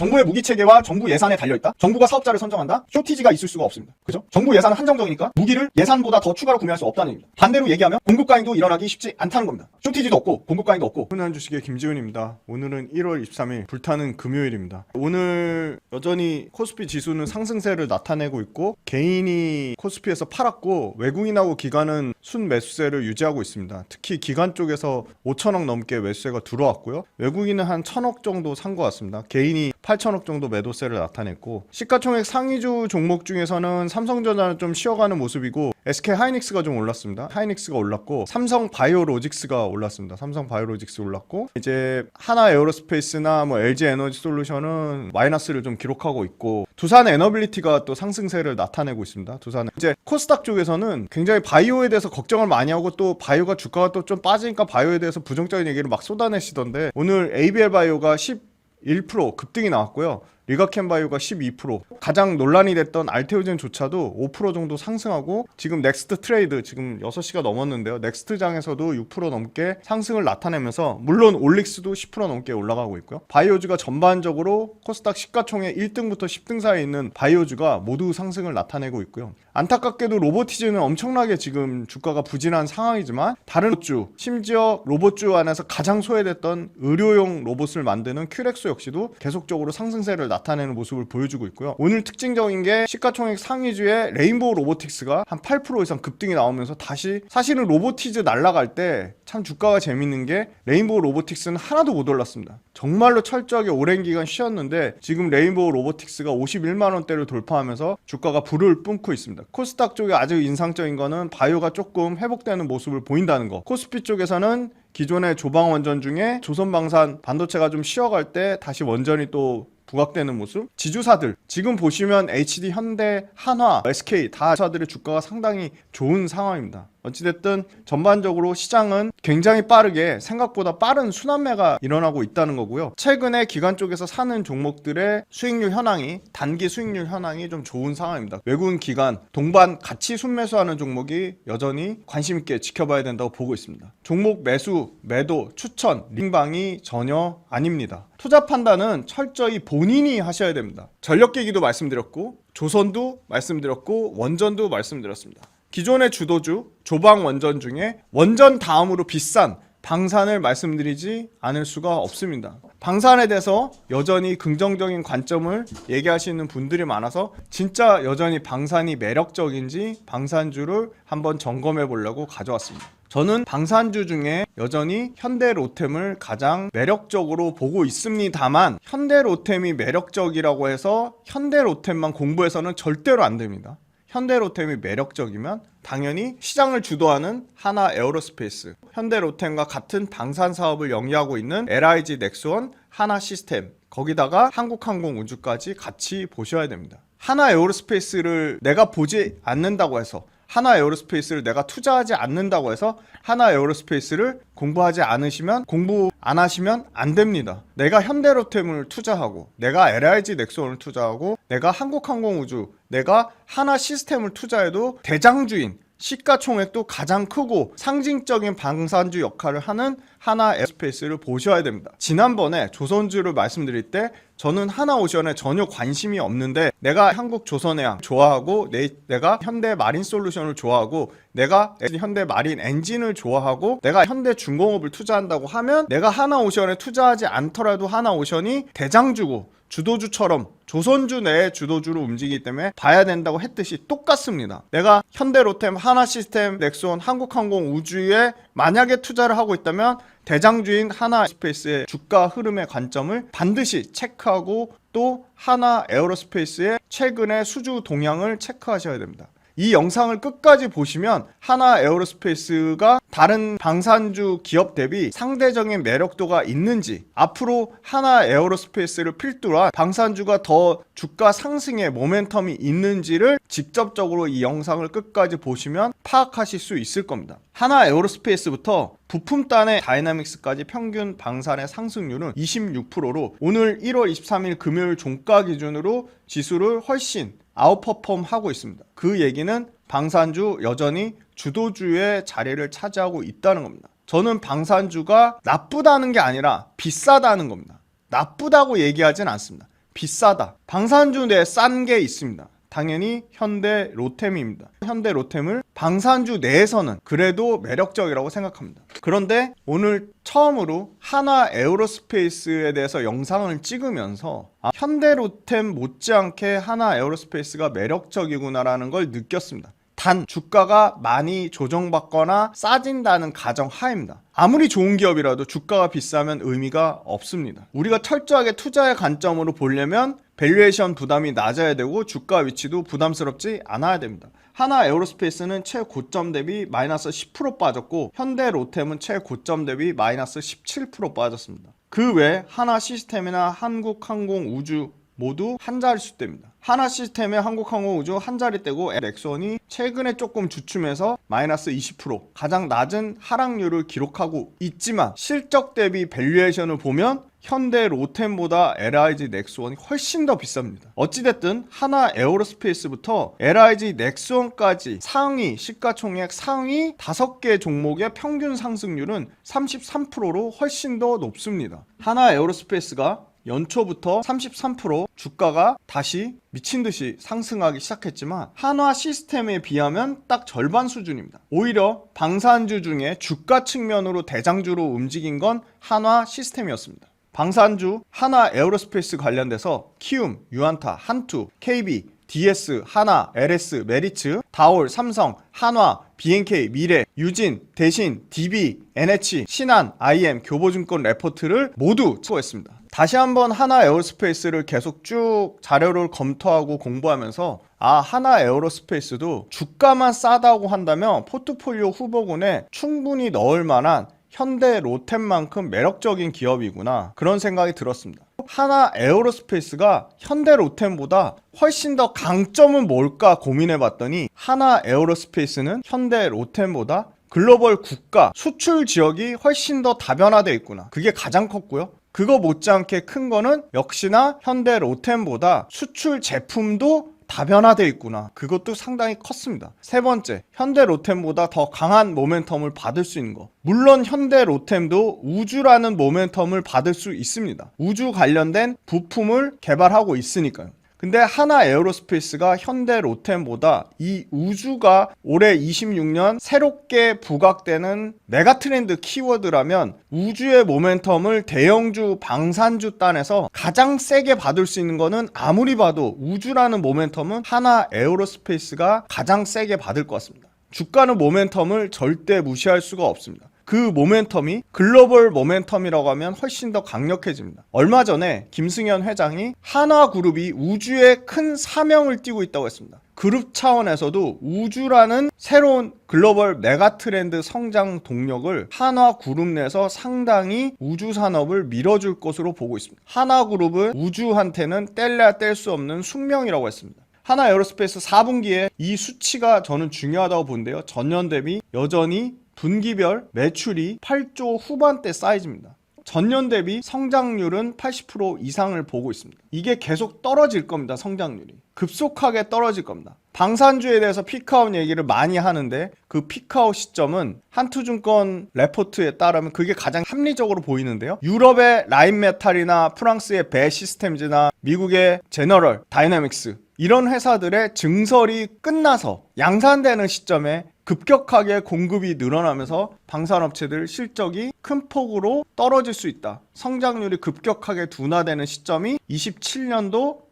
정부의 무기 체계와 정부 예산에 달려있다. 정부가 사업자를 선정한다. 쇼티지가 있을 수가 없습니다. 그죠? 정부 예산은 한정적이니까 무기를 예산보다 더 추가로 구매할 수 없다는 얘기입니다. 반대로 얘기하면 공급 과잉도 일어나기 쉽지 않다는 겁니다. 쇼티지도 없고 공급 과잉도 없고. 흔한 주식의 김지훈입니다. 오늘은 1월 23일 불타는 금요일입니다. 오늘 여전히 코스피 지수는 상승세를 나타내고 있고 개인이 코스피에서 팔았고 외국인하고 기관은 순매수세를 유지하고 있습니다. 특히 기관 쪽에서 5천억 넘게 매수세가 들어왔고요. 외국인은 한 1,000억 정도 산 것 같습니다. 개인이 8천억 정도 매도세를 나타냈고 시가총액 상위주 종목 중에서는 삼성전자는 좀 쉬어가는 모습이고 SK 하이닉스가 좀 올랐습니다. 하이닉스가 올랐고 삼성 바이오로직스가 올랐습니다. 삼성 바이오로직스 올랐고 이제 하나 에어로스페이스나 뭐 LG 에너지 솔루션은 마이너스를 좀 기록하고 있고 두산 에너빌리티가 또 상승세를 나타내고 있습니다. 두산 이제 코스닥 쪽에서는 굉장히 바이오에 대해서 걱정을 많이 하고 또 바이오가 주가가 또 좀 빠지니까 바이오에 대해서 부정적인 얘기를 막 쏟아내시던데 오늘 ABL 바이오가 11% 급등이 나왔고요. 리가켄바이오가 12%, 가장 논란이 됐던 알테오젠조차도 5% 정도 상승하고 지금 넥스트 트레이드 지금 6시가 넘었는데요. 넥스트장에서도 6% 넘게 상승을 나타내면서 물론 올릭스도 10% 넘게 올라가고 있고요. 바이오주가 전반적으로 코스닥 시가총액 1등부터 10등 사이에 있는 바이오주가 모두 상승을 나타내고 있고요. 안타깝게도 로보티즈는 엄청나게 지금 주가가 부진한 상황이지만 다른 로봇주, 심지어 로봇주 안에서 가장 소외됐던 의료용 로봇을 만드는 큐렉소 역시도 계속적으로 상승세를 나타내는 모습을 보여주고 있고요. 오늘 특징적인 게 시가총액 상위주의 레인보우 로보틱스가 한 8% 이상 급등이 나오면서 다시 사실은 로보티즈 날아갈 때 참 주가가 재밌는 게 레인보우 로보틱스는 하나도 못 올랐습니다. 정말로 철저하게 오랜 기간 쉬었는데 지금 레인보우 로보틱스가 51만 원대를 돌파하면서 주가가 불을 뿜고 있습니다. 코스닥 쪽에 아주 인상적인 거는 바이오가 조금 회복되는 모습을 보인다는 거. 코스피 쪽에서는 기존의 조방 원전 중에 조선방산 반도체가 좀 쉬어갈 때 다시 원전이 또 부각되는 모습. 지주사들 지금 보시면 HD, 현대, 한화, SK 다 사들의 주가가 상당히 좋은 상황입니다. 어찌됐든 전반적으로 시장은 굉장히 빠르게 생각보다 빠른 순환매가 일어나고 있다는 거고요. 최근에 기관 쪽에서 사는 종목들의 수익률 현황이 단기 수익률 현황이 좀 좋은 상황입니다. 외국인 기관 동반 같이 순매수하는 종목이 여전히 관심 있게 지켜봐야 된다고 보고 있습니다. 종목 매수, 매도, 추천, 링방이 전혀 아닙니다. 투자 판단은 철저히 본인이 하셔야 됩니다. 전력기기도 말씀드렸고 조선도 말씀드렸고 원전도 말씀드렸습니다. 기존의 주도주 조방 원전 중에 원전 다음으로 비싼 방산을 말씀드리지 않을 수가 없습니다. 방산에 대해서 여전히 긍정적인 관점을 얘기하시는 분들이 많아서 진짜 여전히 방산이 매력적인지 방산주를 한번 점검해 보려고 가져왔습니다. 저는 방산주 중에 여전히 현대로템을 가장 매력적으로 보고 있습니다만 현대로템이 매력적이라고 해서 현대로템만 공부해서는 절대로 안 됩니다. 현대로템이 매력적이면 당연히 시장을 주도하는 하나 에어로스페이스, 현대로템과 같은 방산 사업을 영위하고 있는 LIG 넥스원, 하나 시스템, 거기다가 한국항공우주까지 같이 보셔야 됩니다. 하나 에어로스페이스를 내가 보지 않는다고 해서 하나 에어로스페이스를 내가 투자하지 않는다고 해서 하나 에어로스페이스를 공부하지 않으시면 공부 안 하시면 안 됩니다. 내가 현대로템을 투자하고 내가 LIG 넥스원을 투자하고 내가 한국항공우주 내가 하나 시스템을 투자해도 대장주인 시가총액도 가장 크고 상징적인 방산주 역할을 하는 하나 에어스페이스를 보셔야 됩니다. 지난번에 조선주를 말씀드릴 때 저는 하나오션에 전혀 관심이 없는데 내가 한국조선해양 좋아하고 내가 현대마린솔루션을 좋아하고 내가 현대마린 엔진을 좋아하고 내가 현대중공업을 투자한다고 하면 내가 하나오션에 투자하지 않더라도 하나오션이 대장주고 주도주처럼 조선주 내의 주도주로 움직이기 때문에 봐야 된다고 했듯이 똑같습니다. 내가 현대로템, 하나시스템, 넥스원, 한국항공우주에 만약에 투자를 하고 있다면 대장주인 하나스페이스의 주가 흐름의 관점을 반드시 체크하고 또 하나 에어로스페이스의 최근의 수주 동향을 체크하셔야 됩니다. 이 영상을 끝까지 보시면 하나 에어로스페이스가 다른 방산주 기업 대비 상대적인 매력도가 있는지 앞으로 하나 에어로스페이스를 필두로 한 방산주가 더 주가 상승의 모멘텀이 있는지를 직접적으로 이 영상을 끝까지 보시면 파악하실 수 있을 겁니다. 하나 에어로스페이스부터 부품단의 다이나믹스까지 평균 방산의 상승률은 26%로 오늘 1월 23일 금요일 종가 기준으로 지수를 훨씬 아웃퍼폼 하고 있습니다. 그 얘기는 방산주 여전히 주도주의 자리를 차지하고 있다는 겁니다. 저는 방산주가 나쁘다는 게 아니라 비싸다는 겁니다. 나쁘다고 얘기하진 않습니다. 비싸다. 방산주 내에 싼 게 있습니다. 당연히 현대 로템입니다. 현대 로템을 방산주 내에서는 그래도 매력적이라고 생각합니다. 그런데 오늘 처음으로 하나 에어로스페이스에 대해서 영상을 찍으면서 현대 로템 못지않게 하나 에어로스페이스가 매력적이구나라는 걸 느꼈습니다. 단 주가가 많이 조정받거나 싸진다는 가정 하에입니다. 아무리 좋은 기업이라도 주가가 비싸면 의미가 없습니다. 우리가 철저하게 투자의 관점으로 보려면 밸류에이션 부담이 낮아야 되고 주가 위치도 부담스럽지 않아야 됩니다. 하나 에어로스페이스는 최고점 대비 마이너스 10% 빠졌고 현대 로템은 최고점 대비 마이너스 17% 빠졌습니다. 그 외 하나 시스템이나 한국항공우주 모두 한 자릿수대입니다. 하나 시스템의 한국항공우주 한 자릿대고 넥스원이 최근에 조금 주춤해서 마이너스 20% 가장 낮은 하락률을 기록하고 있지만 실적 대비 밸류에이션을 보면 현대 로템보다 LIG 넥스원이 훨씬 더 비쌉니다. 어찌됐든 하나 에어로스페이스부터 LIG 넥스원까지 상위 시가총액 상위 5개 종목의 평균 상승률은 33%로 훨씬 더 높습니다. 하나 에어로스페이스가 연초부터 33% 주가가 다시 미친듯이 상승하기 시작했지만 한화 시스템에 비하면 딱 절반 수준입니다. 오히려 방산주 중에 주가 측면으로 대장주로 움직인 건 한화 시스템이었습니다. 방산주 하나 에어로스페이스 관련돼서 키움, 유안타, 한투, KB, DS, 하나, LS, 메리츠, 다올, 삼성, 한화, BNK, 미래, 유진, 대신, DB, NH, 신한, IM, 교보증권 레포트를 모두 참고했습니다. 다시 한번 하나 에어로스페이스를 계속 쭉 자료를 검토하고 공부하면서 하나 에어로스페이스도 주가만 싸다고 한다면 포트폴리오 후보군에 충분히 넣을 만한 현대 로템만큼 매력적인 기업이구나 그런 생각이 들었습니다. 하나 에어로스페이스가 현대 로템보다 훨씬 더 강점은 뭘까 고민해 봤더니 하나 에어로스페이스는 현대 로템보다 글로벌 국가 수출 지역이 훨씬 더 다변화되어 있구나. 그게 가장 컸고요. 그거 못지않게 큰 거는 역시나 현대 로템보다 수출 제품도 다변화되어 있구나. 그것도 상당히 컸습니다. 세 번째, 현대 로템보다 더 강한 모멘텀을 받을 수 있는 거. 물론 현대 로템도 우주라는 모멘텀을 받을 수 있습니다. 우주 관련된 부품을 개발하고 있으니까요. 근데 하나 에어로스페이스가 현대 로템보다 이 우주가 올해 26년 새롭게 부각되는 메가트렌드 키워드라면 우주의 모멘텀을 대형주 방산주 단에서 가장 세게 받을 수 있는 거는 아무리 봐도 우주라는 모멘텀은 하나 에어로스페이스가 가장 세게 받을 것 같습니다. 주가는 모멘텀을 절대 무시할 수가 없습니다. 그 모멘텀이 글로벌 모멘텀이라고 하면 훨씬 더 강력해집니다. 얼마 전에 김승현 회장이 하나그룹이 우주에 큰 사명을 띠고 있다고 했습니다. 그룹 차원에서도 우주라는 새로운 글로벌 메가트렌드 성장 동력을 하나그룹 내에서 상당히 우주 산업을 밀어줄 것으로 보고 있습니다. 하나그룹은 우주한테는 뗄래야 뗄 수 없는 숙명이라고 했습니다. 하나 에어로스페이스 4분기에 이 수치가 저는 중요하다고 보는데요. 전년 대비 여전히 분기별 매출이 8조 후반대 사이즈입니다. 전년 대비 성장률은 80% 이상을 보고 있습니다. 이게 계속 떨어질 겁니다. 성장률이. 급속하게 떨어질 겁니다. 방산주에 대해서 피크아웃 얘기를 많이 하는데 그 피크아웃 시점은 한투증권 레포트에 따르면 그게 가장 합리적으로 보이는데요. 유럽의 라인메탈이나 프랑스의 배 시스템즈나 미국의 제너럴 다이내믹스 이런 회사들의 증설이 끝나서 양산되는 시점에 급격하게 공급이 늘어나면서 방산업체들 실적이 큰 폭으로 떨어질 수 있다. 성장률이 급격하게 둔화되는 시점이 27년도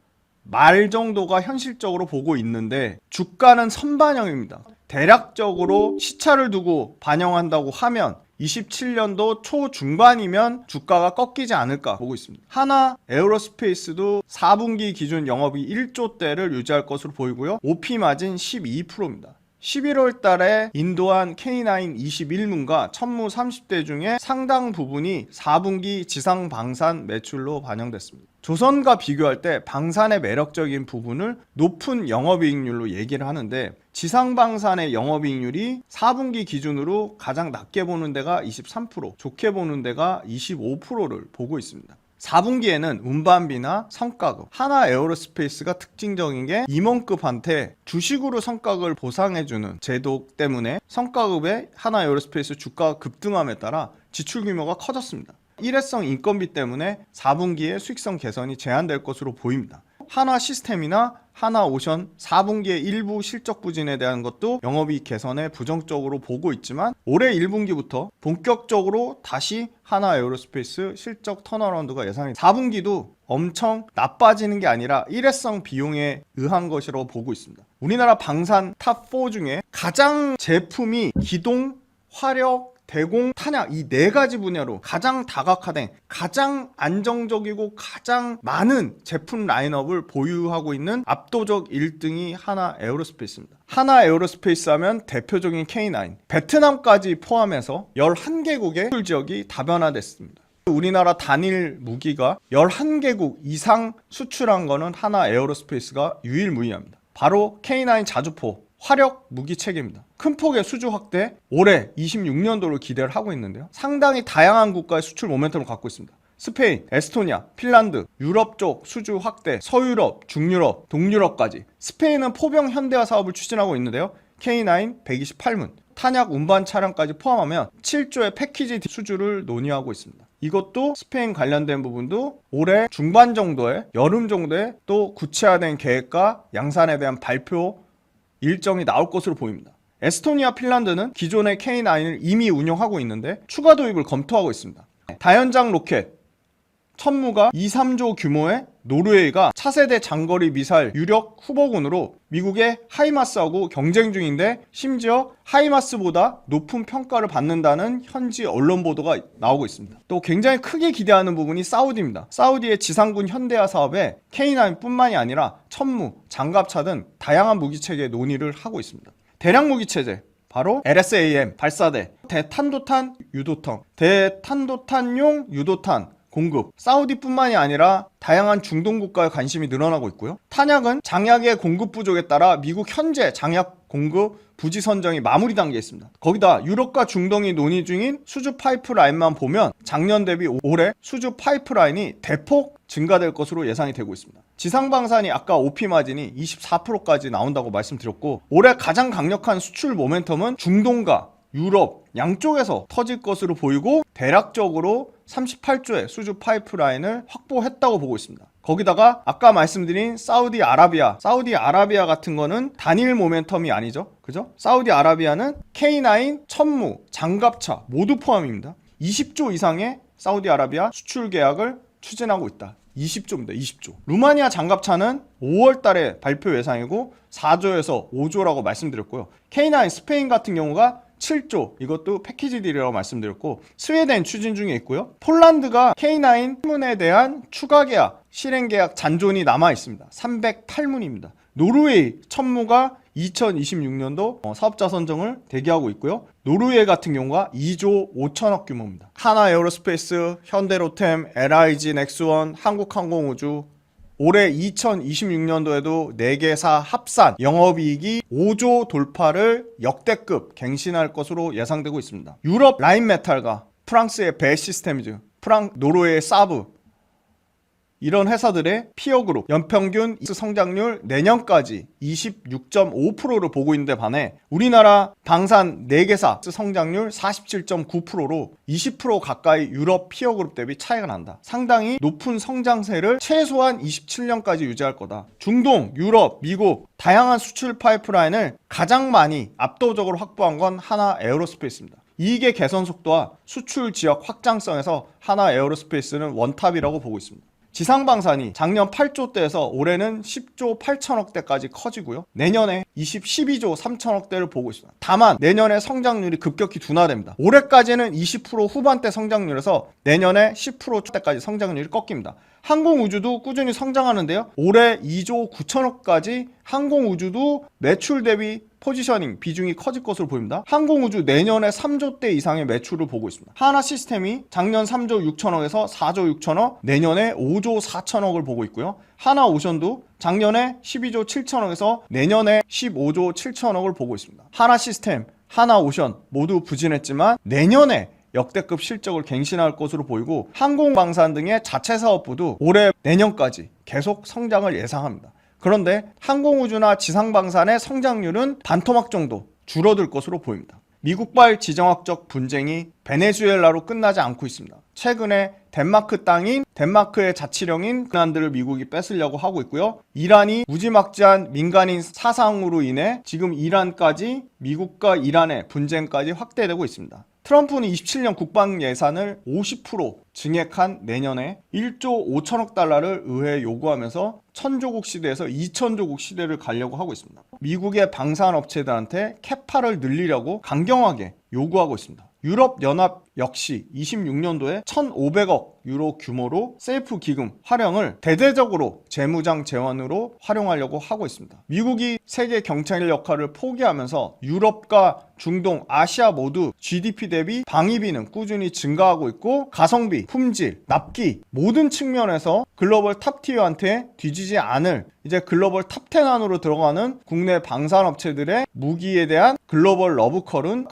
말 정도가 현실적으로 보고 있는데 주가는 선반영입니다. 대략적으로 시차를 두고 반영한다고 하면 27년도 초중반이면 주가가 꺾이지 않을까 보고 있습니다. 하나 에어로스페이스도 4분기 기준 영업이 1조대를 유지할 것으로 보이고요. OP 마진 12%입니다. 11월 달에 인도한 K9 21문과 천무 30대 중에 상당 부분이 4분기 지상 방산 매출로 반영됐습니다. 조선과 비교할 때 방산의 매력적인 부분을 높은 영업이익률로 얘기를 하는데 지상 방산의 영업이익률이 4분기 기준으로 가장 낮게 보는 데가 23%, 좋게 보는 데가 25%를 보고 있습니다. 4분기에는 운반비나 성과급, 하나 에어로스페이스가 특징적인 게 임원급한테 주식으로 성과급을 보상해주는 제도 때문에 성과급의 하나 에어로스페이스 주가가 급등함에 따라 지출 규모가 커졌습니다. 일회성 인건비 때문에 4분기에 수익성 개선이 제한될 것으로 보입니다. 하나 시스템이나 하나오션 4분기의 일부 실적 부진에 대한 것도 영업이익 개선에 부정적으로 보고 있지만 올해 1분기부터 본격적으로 다시 하나 에어로스페이스 실적 턴어라운드가 예상이 4분기도 엄청 나빠지는 게 아니라 일회성 비용에 의한 것이라고 보고 있습니다. 우리나라 방산 탑4 중에 가장 제품이 기동, 화력, 대공, 탄약 이 네 가지 분야로 가장 다각화된 가장 안정적이고 가장 많은 제품 라인업을 보유하고 있는 압도적 1등이 하나 에어로스페이스입니다. 하나 에어로스페이스 하면 대표적인 K9, 베트남까지 포함해서 11개국의 수출 지역이 다변화됐습니다. 우리나라 단일 무기가 11개국 이상 수출한 거는 하나 에어로스페이스가 유일무이합니다. 바로 K9 자주포 화력 무기 체계입니다. 큰 폭의 수주 확대, 올해 26년도를 기대를 하고 있는데요. 상당히 다양한 국가의 수출 모멘텀을 갖고 있습니다. 스페인, 에스토니아, 핀란드, 유럽 쪽 수주 확대, 서유럽, 중유럽, 동유럽까지. 스페인은 포병 현대화 사업을 추진하고 있는데요. K9 128문, 탄약 운반 차량까지 포함하면 7조의 패키지 수주를 논의하고 있습니다. 이것도 스페인 관련된 부분도 올해 중반 정도에, 여름 정도에 또 구체화된 계획과 양산에 대한 발표 일정이 나올 것으로 보입니다. 에스토니아, 핀란드는 기존의 K9을 이미 운영하고 있는데 추가 도입을 검토하고 있습니다. 다연장 로켓 천무가 2, 3조 규모의 노르웨이가 차세대 장거리 미사일 유력 후보군으로 미국의 하이마스하고 경쟁 중인데 심지어 하이마스보다 높은 평가를 받는다는 현지 언론 보도가 나오고 있습니다. 또 굉장히 크게 기대하는 부분이 사우디입니다. 사우디의 지상군 현대화 사업에 K9뿐만이 아니라 천무, 장갑차 등 다양한 무기체계 논의를 하고 있습니다. 대량 무기체제 바로 LSAM 발사대, 대탄도탄 유도탄, 대탄도탄용 유도탄 공급, 사우디뿐만이 아니라 다양한 중동 국가의 관심이 늘어나고 있고요. 탄약은 장약의 공급 부족에 따라 미국 현재 장약 공급 부지 선정이 마무리 단계에 있습니다. 거기다 유럽과 중동이 논의 중인 수주 파이프라인만 보면 작년 대비 올해 수주 파이프라인이 대폭 증가될 것으로 예상이 되고 있습니다. 지상방산이 아까 OP 마진이 24%까지 나온다고 말씀드렸고 올해 가장 강력한 수출 모멘텀은 중동과 유럽 양쪽에서 터질 것으로 보이고 대략적으로 38조의 수주 파이프라인을 확보했다고 보고 있습니다. 거기다가 아까 말씀드린 사우디아라비아 같은 거는 단일 모멘텀이 아니죠. 그죠? 사우디아라비아는 K9, 천무, 장갑차 모두 포함입니다. 20조 이상의 사우디아라비아 수출 계약을 추진하고 있다. 20조입니다. 20조. 루마니아 장갑차는 5월 달에 발표 예상이고 4조에서 5조라고 말씀드렸고요. K9 스페인 같은 경우가 7조, 이것도 패키지 딜이라고 말씀드렸고 스웨덴 추진 중에 있고요. 폴란드가 K9 문에 대한 추가 계약, 실행 계약 잔존이 남아 있습니다. 308문입니다. 노르웨이 천무가 2026년도 사업자 선정을 대기하고 있고요. 노르웨이 같은 경우가 2조 5천억 규모입니다. 하나 에어로스페이스, 현대로템, LIG 넥스원, 한국항공우주 올해 2026년도에도 4개사 합산 영업이익이 5조 돌파를 역대급 갱신할 것으로 예상되고 있습니다. 유럽 라인메탈과 프랑스의 벨 시스템즈, 노르웨이의 사브 이런 회사들의 피어그룹 연평균 성장률 내년까지 26.5%를 보고 있는데 반해 우리나라 방산 4개사 성장률 47.9%로 20% 가까이 유럽 피어그룹 대비 차이가 난다. 상당히 높은 성장세를 최소한 27년까지 유지할 거다. 중동, 유럽, 미국 다양한 수출 파이프라인을 가장 많이 압도적으로 확보한 건 하나 에어로스페이스입니다. 이익의 개선 속도와 수출 지역 확장성에서 하나 에어로스페이스는 원탑이라고 보고 있습니다. 지상방산이 작년 8조대에서 올해는 10조 8천억대까지 커지고요. 내년에 12조 3천억대를 보고 있습니다. 다만 내년에 성장률이 급격히 둔화됩니다. 올해까지는 20% 후반대 성장률에서 내년에 10%대까지 성장률이 꺾입니다. 항공우주도 꾸준히 성장하는데요. 올해 2조 9천억까지 항공우주도 매출 대비 포지셔닝 비중이 커질 것으로 보입니다. 항공우주 내년에 3조대 이상의 매출을 보고 있습니다. 하나 시스템이 작년 3조 6천억에서 4조 6천억, 내년에 5조 4천억을 보고 있고요. 하나오션도 작년에 12조 7천억에서 내년에 15조 7천억을 보고 있습니다. 하나 시스템, 하나오션 모두 부진했지만 내년에 역대급 실적을 갱신할 것으로 보이고 항공방산 등의 자체 사업부도 올해 내년까지 계속 성장을 예상합니다. 그런데 항공우주나 지상방산의 성장률은 반토막 정도 줄어들 것으로 보입니다. 미국발 지정학적 분쟁이 베네수엘라로 끝나지 않고 있습니다. 최근에 덴마크 땅인 덴마크의 자치령인 핀란드를 미국이 뺏으려고 하고 있고요. 이란이 무지막지한 민간인 사상으로 인해 지금 이란까지 미국과 이란의 분쟁까지 확대되고 있습니다. 트럼프는 27년 국방 예산을 50% 증액한 내년에 1조 5천억 달러를 의회에 요구하면서 1000조국 시대에서 2000조국 시대를 가려고 하고 있습니다. 미국의 방산업체들한테 캐파를 늘리려고 강경하게 요구하고 있습니다. 유럽연합 역시 26년도에 1,500억 유로 규모로 셀프 기금 활용을 대대적으로 재무장 재원으로 활용하려고 하고 있습니다. 미국이 세계 경찰 역할을 포기하면서 유럽과 중동, 아시아 모두 GDP 대비 방위비는 꾸준히 증가하고 있고 가성비, 품질, 납기 모든 측면에서 글로벌 탑티어한테 뒤지지 않을 이제 글로벌 탑10 안으로 들어가는 국내 방산업체들의 무기에 대한 글로벌 러브콜은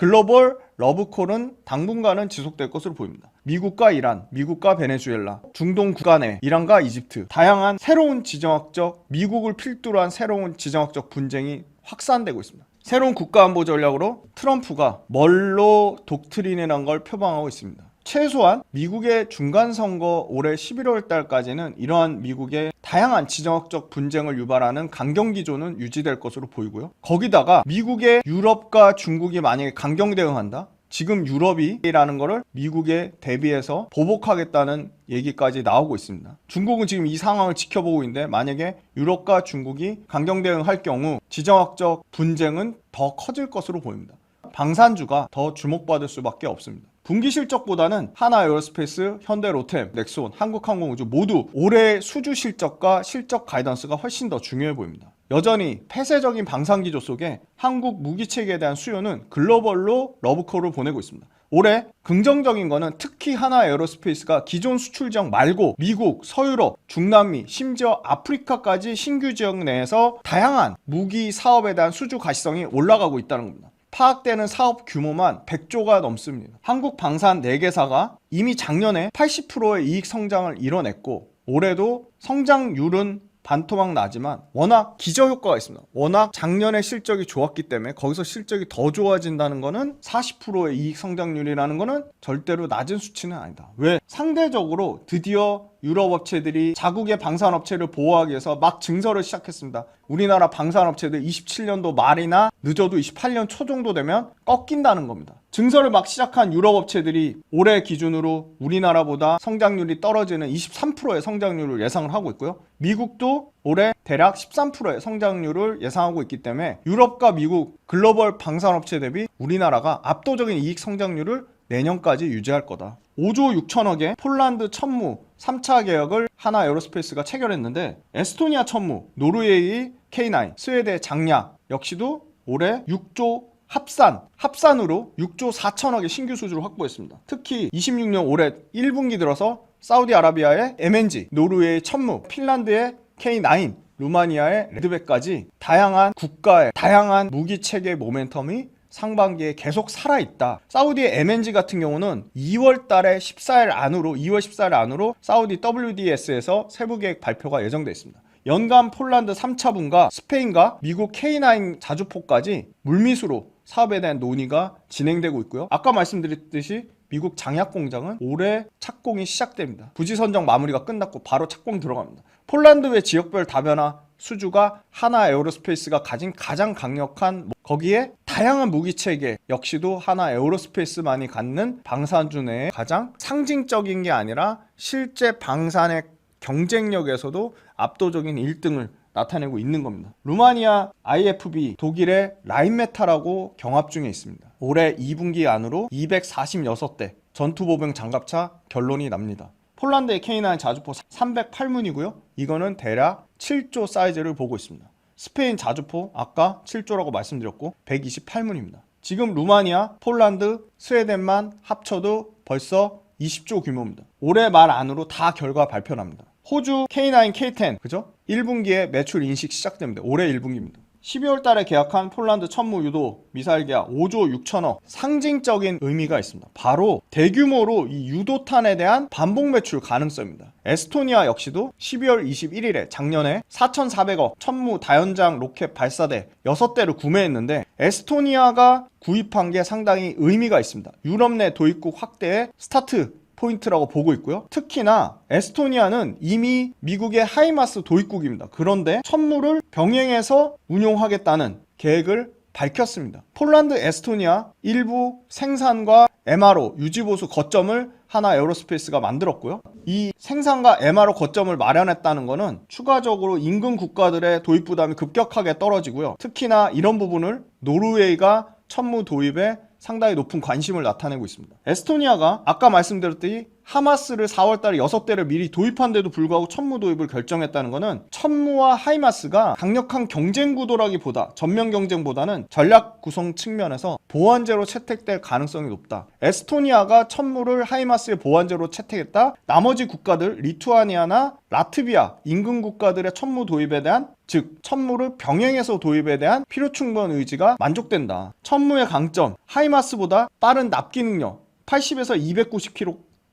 당분간은 지속될 것으로 보입니다. 미국과 이란, 미국과 베네수엘라, 중동 구간의 이란과 이집트, 다양한 새로운 지정학적, 미국을 필두로 한 새로운 지정학적 분쟁이 확산되고 있습니다. 새로운 국가안보 전략으로 트럼프가 멀로 독트린이라는 걸 표방하고 있습니다. 최소한 미국의 중간선거 올해 11월 달까지는 이러한 미국의 다양한 지정학적 분쟁을 유발하는 강경기조는 유지될 것으로 보이고요. 거기다가 미국의 유럽과 중국이 만약에 강경 대응한다? 지금 유럽이라는 거를 미국에 대비해서 보복하겠다는 얘기까지 나오고 있습니다. 중국은 지금 이 상황을 지켜보고 있는데 만약에 유럽과 중국이 강경 대응할 경우 지정학적 분쟁은 더 커질 것으로 보입니다. 방산주가 더 주목받을 수밖에 없습니다. 분기 실적보다는 하나 에어로스페이스, 현대 로템, 넥손, 한국항공우주 모두 올해 수주 실적과 실적 가이던스가 훨씬 더 중요해 보입니다. 여전히 폐쇄적인 방산기조 속에 한국 무기체계에 대한 수요는 글로벌로 러브콜을 보내고 있습니다. 올해 긍정적인 거는 특히 하나 에어로스페이스가 기존 수출 지역 말고 미국, 서유럽, 중남미, 심지어 아프리카까지 신규 지역 내에서 다양한 무기 사업에 대한 수주 가시성이 올라가고 있다는 겁니다. 파악되는 사업 규모만 100조가 넘습니다. 한국 방산 4개사가 이미 작년에 80%의 이익 성장을 이뤄냈고 올해도 성장률은 반토막 나지만 워낙 기저효과가 있습니다. 워낙 작년에 실적이 좋았기 때문에 거기서 실적이 더 좋아진다는 거는 40%의 이익 성장률이라는 거는 절대로 낮은 수치는 아니다. 왜? 상대적으로 드디어 유럽 업체들이 자국의 방산업체를 보호하기 위해서 막 증설을 시작했습니다. 우리나라 방산업체들 27년도 말이나 늦어도 28년 초 정도 되면 꺾인다는 겁니다. 증설을 막 시작한 유럽 업체들이 올해 기준으로 우리나라보다 성장률이 떨어지는 23%의 성장률을 예상을 하고 있고요. 미국도 올해 대략 13%의 성장률을 예상하고 있기 때문에 유럽과 미국 글로벌 방산업체 대비 우리나라가 압도적인 이익 성장률을 내년까지 유지할 거다. 5조 6천억의 폴란드 천무 3차 계약을 하나 에어로스페이스가 체결했는데 에스토니아 천무, 노르웨이 K9, 스웨덴의 장약 역시도 올해 6조 합산으로 6조 4천억의 신규 수주를 확보했습니다. 특히 26년 올해 1분기 들어서 사우디아라비아의 MNG, 노르웨이의 천무, 핀란드의 K9, 루마니아의 레드백까지 다양한 국가의 다양한 무기체계 모멘텀이 상반기에 계속 살아있다. 사우디의 MNG 같은 경우는 2월 14일 안으로 사우디 WDS에서 세부 계획 발표가 예정되어 있습니다. 연간 폴란드 3차분과 스페인과 미국 K9 자주포까지 물밑으로 사업에 대한 논의가 진행되고 있고요. 아까 말씀드렸듯이 미국 장약 공장은 올해 착공이 시작됩니다. 부지 선정 마무리가 끝났고 바로 착공 들어갑니다. 폴란드 외 지역별 다변화 수주가 하나 에어로스페이스가 가진 가장 강력한 거기에 다양한 무기체계 역시도 하나 에어로스페이스만이 갖는 방산주 내에 가장 상징적인 게 아니라 실제 방산의 경쟁력에서도 압도적인 1등을 나타내고 있는 겁니다. 루마니아 IFB, 독일의 라인메탈하고 경합 중에 있습니다. 올해 2분기 안으로 246대 전투보병 장갑차 결론이 납니다. 폴란드의 K9 자주포 308문이고요. 이거는 대략 7조 사이즈를 보고 있습니다. 스페인 자주포 아까 7조라고 말씀드렸고 128문입니다. 지금 루마니아, 폴란드, 스웨덴만 합쳐도 벌써 20조 규모입니다. 올해 말 안으로 다 결과 발표납니다. 호주 K9, K10 그죠? 1분기에 매출 인식 시작됩니다. 올해 1분기입니다. 12월 달에 계약한 폴란드 천무 유도 미사일 계약 5조 6천억 상징적인 의미가 있습니다. 바로 대규모로 이 유도탄에 대한 반복 매출 가능성입니다. 에스토니아 역시도 12월 21일에 작년에 4,400억 천무 다연장 로켓 발사대 6대를 구매했는데 에스토니아가 구입한 게 상당히 의미가 있습니다. 유럽 내 도입국 확대의 스타트 포인트라고 보고 있고요. 특히나 에스토니아는 이미 미국의 하이마스 도입국입니다. 그런데 천무를 병행해서 운용하겠다는 계획을 밝혔습니다. 폴란드, 에스토니아 일부 생산과 MRO 유지보수 거점을 하나 에어로스페이스가 만들었고요. 이 생산과 MRO 거점을 마련했다는 것은 추가적으로 인근 국가들의 도입 부담이 급격하게 떨어지고요. 특히나 이런 부분을 노르웨이가 천무 도입에 상당히 높은 관심을 나타내고 있습니다. 에스토니아가 아까 말씀드렸듯이 하마스를 4월달에 6대를 미리 도입한데도 불구하고 천무 도입을 결정했다는 것은 천무와 하이마스가 강력한 경쟁 구도라기보다 전면 경쟁보다는 전략 구성 측면에서 보완제로 채택될 가능성이 높다. 에스토니아가 천무를 하이마스의 보완제로 채택했다. 나머지 국가들 리투아니아나 라트비아 인근 국가들의 천무 도입에 대한 즉 천무를 병행해서 도입에 대한 필요 충분 의지가 만족된다. 천무의 강점 하이마스보다 빠른 납기 능력 80에서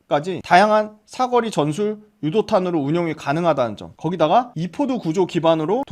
290km까지 다양한 사거리 전술 유도탄으로 운용이 가능하다는 점, 거기다가 2포드 구조 기반으로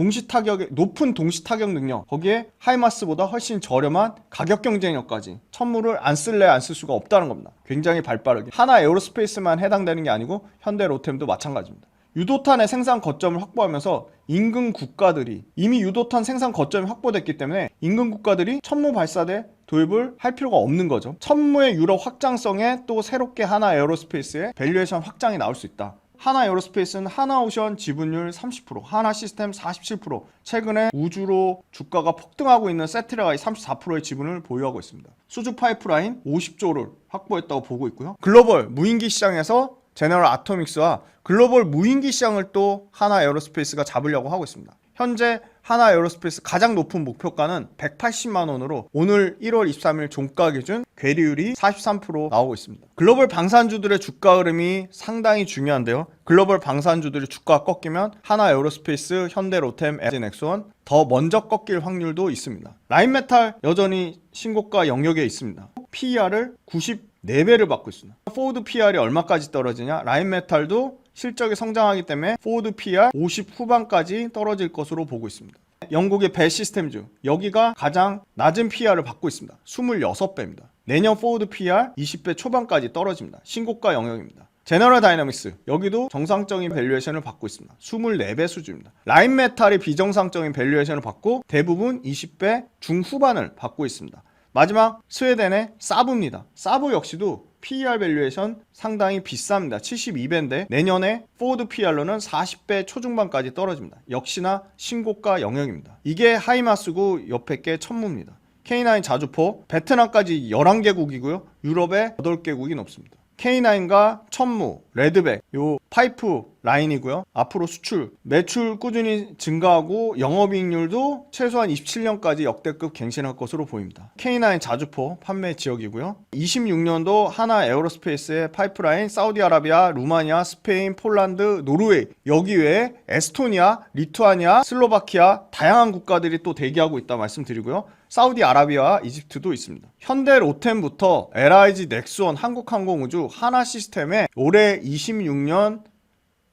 높은 동시 타격 능력, 거기에 하이마스보다 훨씬 저렴한 가격 경쟁력까지 천무를 안 쓸래 안 쓸 수가 없다는 겁니다. 굉장히 발빠르게 하나 에어로스페이스만 해당되는 게 아니고 현대 로템도 마찬가지입니다. 유도탄의 생산 거점을 확보하면서 인근 국가들이 이미 유도탄 생산 거점이 확보됐기 때문에 인근 국가들이 천무 발사대 도입을 할 필요가 없는 거죠. 천무의 유럽 확장성에 또 새롭게 하나 에어로스페이스의 밸류에이션 확장이 나올 수 있다. 하나 에어로스페이스는 하나오션 지분율 30%, 하나 시스템 47%, 최근에 우주로 주가가 폭등하고 있는 세트라가의 34%의 지분을 보유하고 있습니다. 수주 파이프라인 50조를 확보했다고 보고 있고요. 글로벌 무인기 시장에서 제너럴 아토믹스와 글로벌 무인기 시장을 또 하나 에어로스페이스가 잡으려고 하고 있습니다. 현재 하나 에어로스페이스 가장 높은 목표가는 180만 원으로 오늘 1월 23일 종가 기준 괴리율이 43% 나오고 있습니다. 글로벌 방산주들의 주가 흐름이 상당히 중요한데요. 글로벌 방산주들의 주가가 꺾이면 하나 에어로스페이스, 현대 로템, LG 넥스원 더 먼저 꺾일 확률도 있습니다. 라인메탈 여전히 신고가 영역에 있습니다. PER을 94배를 받고 있습니다. 포워드 PER이 얼마까지 떨어지냐? 라인메탈도 실적이 성장하기 때문에 포워드 PER 50 후반까지 떨어질 것으로 보고 있습니다. 영국의 벨 시스템즈 여기가 가장 낮은 PER을 받고 있습니다. 26배입니다. 내년 포워드 PER 20배 초반까지 떨어집니다. 신고가 영역입니다. 제너럴 다이나믹스 여기도 정상적인 밸류에이션을 받고 있습니다. 24배 수준입니다. 라인메탈이 비정상적인 밸류에이션을 받고 대부분 20배 중후반을 받고 있습니다. 마지막 스웨덴의 사브입니다. 사브 역시도 PER 밸류에이션 상당히 비쌉니다. 72배인데 내년에 포워드 PER로는 40배 초중반까지 떨어집니다. 역시나 신고가 영역입니다. 이게 하이마스고 옆에 게 천무입니다. K9 자주포 베트남까지 11개국이고요. 유럽에 8개국이 넘습니다. K9과 천무, 레드백 요 파이프 라인이고요. 앞으로 수출, 매출 꾸준히 증가하고 영업이익률도 최소한 27년까지 역대급 갱신할 것으로 보입니다. K9 자주포 판매 지역이고요. 26년도 하나 에어로스페이스의 파이프라인 사우디아라비아, 루마니아, 스페인, 폴란드, 노르웨이 여기 외에 에스토니아, 리투아니아, 슬로바키아 다양한 국가들이 또 대기하고 있다 말씀드리고요. 사우디아라비아와 이집트도 있습니다. 현대 로템부터 LIG 넥스원, 한국항공우주, 하나시스템의 올해 26년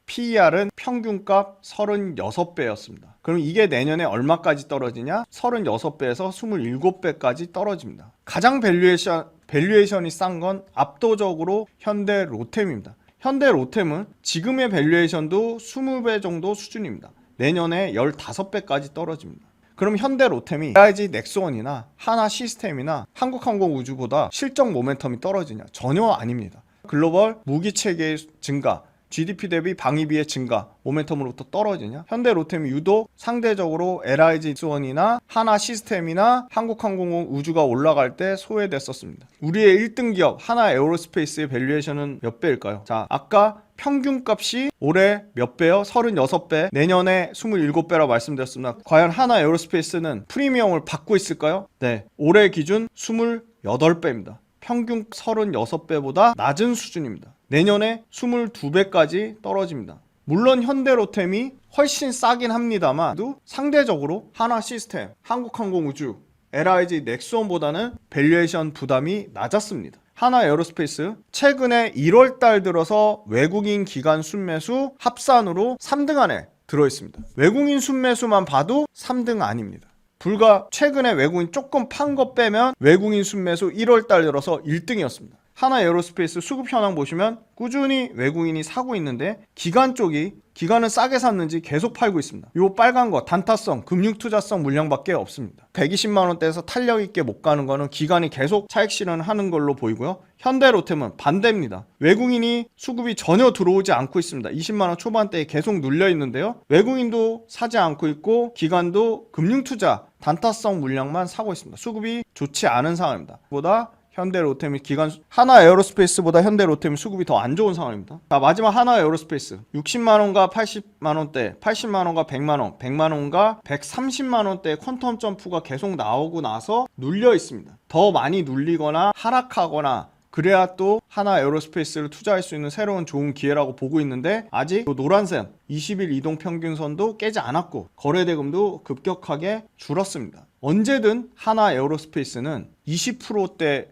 PER은 평균값 36배였습니다. 그럼 이게 내년에 얼마까지 떨어지냐? 36배에서 27배까지 떨어집니다. 가장 밸류에이션이 싼 건 압도적으로 현대 로템입니다. 현대 로템은 지금의 밸류에이션도 20배 정도 수준입니다. 내년에 15배까지 떨어집니다. 그럼 현대 로템이 LIG 넥스원이나 하나 시스템이나 한국항공우주보다 실적 모멘텀이 떨어지냐? 전혀 아닙니다. 글로벌 무기 체계의 증가, GDP 대비 방위비의 증가, 모멘텀으로부터 떨어지냐? 현대 로템이 유독 상대적으로 LIG 넥스원이나 하나 시스템이나 한국항공우주가 올라갈 때 소외됐었습니다. 우리의 1등 기업 하나 에어로스페이스의 밸류에이션은 몇 배일까요? 자, 아까 평균값이 올해 몇 배요? 36배, 내년에 27배라고 말씀드렸습니다. 과연 하나 에어로스페이스는 프리미엄을 받고 있을까요? 네, 올해 기준 28배입니다. 평균 36배보다 낮은 수준입니다. 내년에 22배까지 떨어집니다. 물론 현대로템이 훨씬 싸긴 합니다만 상대적으로 하나 시스템, 한국항공우주, LIG 넥스원보다는 밸류에이션 부담이 낮았습니다. 하나 에어로스페이스 최근에 1월달 들어서 외국인 기관 순매수 합산으로 3등 안에 들어있습니다. 외국인 순매수만 봐도 3등 아닙니다. 불과 최근에 외국인 조금 판 거 빼면 외국인 순매수 1월달 들어서 1등이었습니다. 하나 에어로스페이스 수급 현황 보시면 꾸준히 외국인이 사고 있는데 기관 쪽이 기관은 싸게 샀는지 계속 팔고 있습니다. 요 빨간 거 단타성, 금융투자성 물량밖에 없습니다. 120만 원대에서 탄력 있게 못 가는 거는 기관이 계속 차익 실현하는 걸로 보이고요. 현대로템은 반대입니다. 외국인이 수급이 전혀 들어오지 않고 있습니다. 20만 원 초반대에 계속 눌려 있는데요. 외국인도 사지 않고 있고 기관도 금융투자 단타성 물량만 사고 있습니다. 수급이 좋지 않은 상황입니다. 보다 현대로템이 기관 하나 에어로스페이스보다 현대로템이 수급이 더 안 좋은 상황입니다. 자, 마지막 하나 에어로스페이스 60만 원과 80만 원대, 80만 원과 100만 원, 100만 원과 130만 원대 퀀텀 점프가 계속 나오고 나서 눌려 있습니다. 더 많이 눌리거나 하락하거나 그래야 또 하나 에어로스페이스를 투자할 수 있는 새로운 좋은 기회라고 보고 있는데 아직 노란선 20일 이동 평균선도 깨지 않았고 거래대금도 급격하게 줄었습니다. 언제든 하나 에어로스페이스는 20%대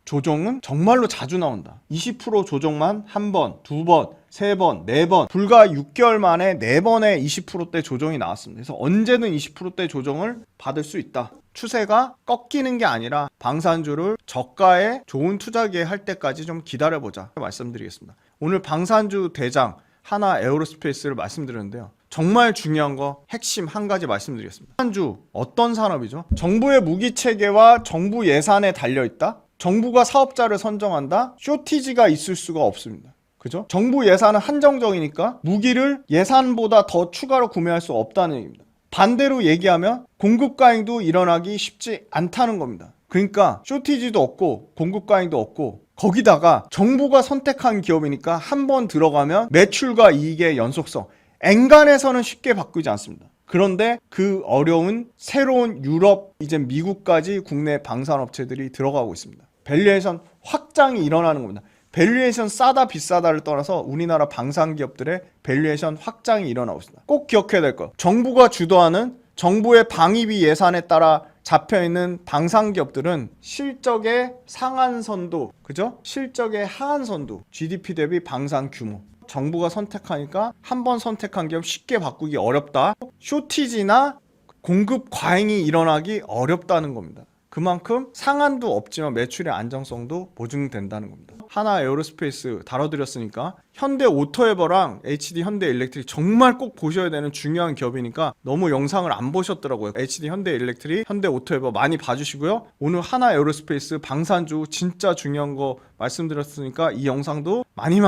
조정은 정말로 자주 나온다. 20% 조정만 한 번, 두 번, 세 번, 네 번, 불과 6개월 만에 4번의 20%대 조정이 나왔습니다. 그래서 언제든 20%대 조정을 받을 수 있다. 추세가 꺾이는 게 아니라 방산주를 저가에 좋은 투자 기회 할 때까지 좀 기다려보자 말씀드리겠습니다. 오늘 방산주 대장 하나 에어로스페이스를 말씀드렸는데요. 정말 중요한 거 핵심 한 가지 말씀드리겠습니다. 방산주 어떤 산업이죠? 정부의 무기 체계와 정부 예산에 달려있다? 정부가 사업자를 선정한다? 쇼티지가 있을 수가 없습니다. 그죠? 정부 예산은 한정적이니까 무기를 예산보다 더 추가로 구매할 수 없다는 얘기입니다. 반대로 얘기하면 공급 과잉도 일어나기 쉽지 않다는 겁니다. 그러니까 쇼티지도 없고 공급 과잉도 없고 거기다가 정부가 선택한 기업이니까 한번 들어가면 매출과 이익의 연속성 엔간해서는 쉽게 바꾸지 않습니다. 그런데 그 어려운 새로운 유럽 이제 미국까지 국내 방산업체들이 들어가고 있습니다. 밸류에이션 확장이 일어나는 겁니다. 밸류에이션 싸다 비싸다를 떠나서 우리나라 방산기업들의 밸류에이션 확장이 일어나고 있습니다. 꼭 기억해야 될 것. 정부가 주도하는 정부의 방위비 예산에 따라 잡혀있는 방산기업들은 실적의 상한선도, 그죠? 실적의 하한선도, GDP 대비 방산 규모. 정부가 선택하니까 한 번 선택한 기업 쉽게 바꾸기 어렵다. 쇼티지나 공급 과잉이 일어나기 어렵다는 겁니다. 그만큼 상한도 없지만 매출의 안정성도 보증된다는 겁니다. 하나 에어로스페이스 다뤄드렸으니까 현대 오토에버랑 HD 현대 일렉트릭 정말 꼭 보셔야 되는 중요한 기업이니까 너무 영상을 안 보셨더라고요. HD 현대 일렉트릭, 현대 오토에버 많이 봐주시고요. 오늘 하나 에어로스페이스 방산주 진짜 중요한 거 말씀드렸으니까 이 영상도 많이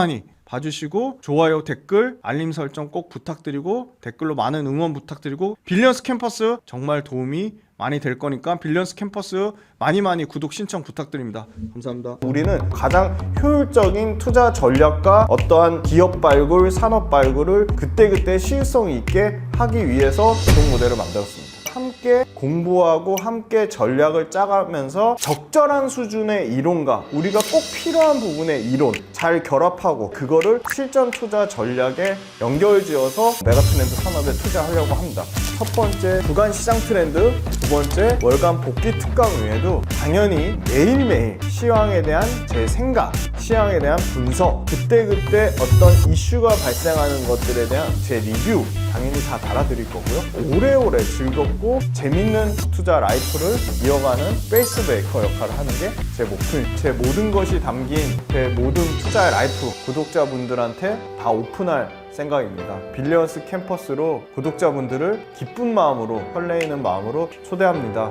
봐주시고 좋아요, 댓글, 알림 설정 꼭 부탁드리고 댓글로 많은 응원 부탁드리고 빌리언스 캠퍼스 정말 도움이 많이 될 거니까 빌리언스 캠퍼스 많이 구독 신청 부탁드립니다. 감사합니다. 우리는 가장 효율적인 투자 전략과 어떠한 기업 발굴, 산업 발굴을 그때그때 시의성 있게 하기 위해서 구독 모델을 만들었습니다. 함께 공부하고 함께 전략을 짜가면서 적절한 수준의 이론과 우리가 꼭 필요한 부분의 이론 잘 결합하고 그거를 실전 투자 전략에 연결지어서 메가트렌드 산업에 투자하려고 합니다. 첫 번째 구간 시장 트렌드, 두 번째 월간 복귀 특강 외에도 당연히 매일매일 시황에 대한 제 생각, 시황에 대한 분석, 그때그때 어떤 이슈가 발생하는 것들에 대한 제 리뷰 당연히 다 달아드릴 거고요. 오래오래 즐겁고 재밌는 투자 라이프를 이어가는 페이스 메이커 역할을 하는 게 제 목표입니다. 제 모든 것이 담긴 제 모든 투자의 라이프 구독자분들한테 다 오픈할 생각입니다. 빌리언스 캠퍼스로 구독자분들을 기쁜 마음으로 설레이는 마음으로 초대합니다.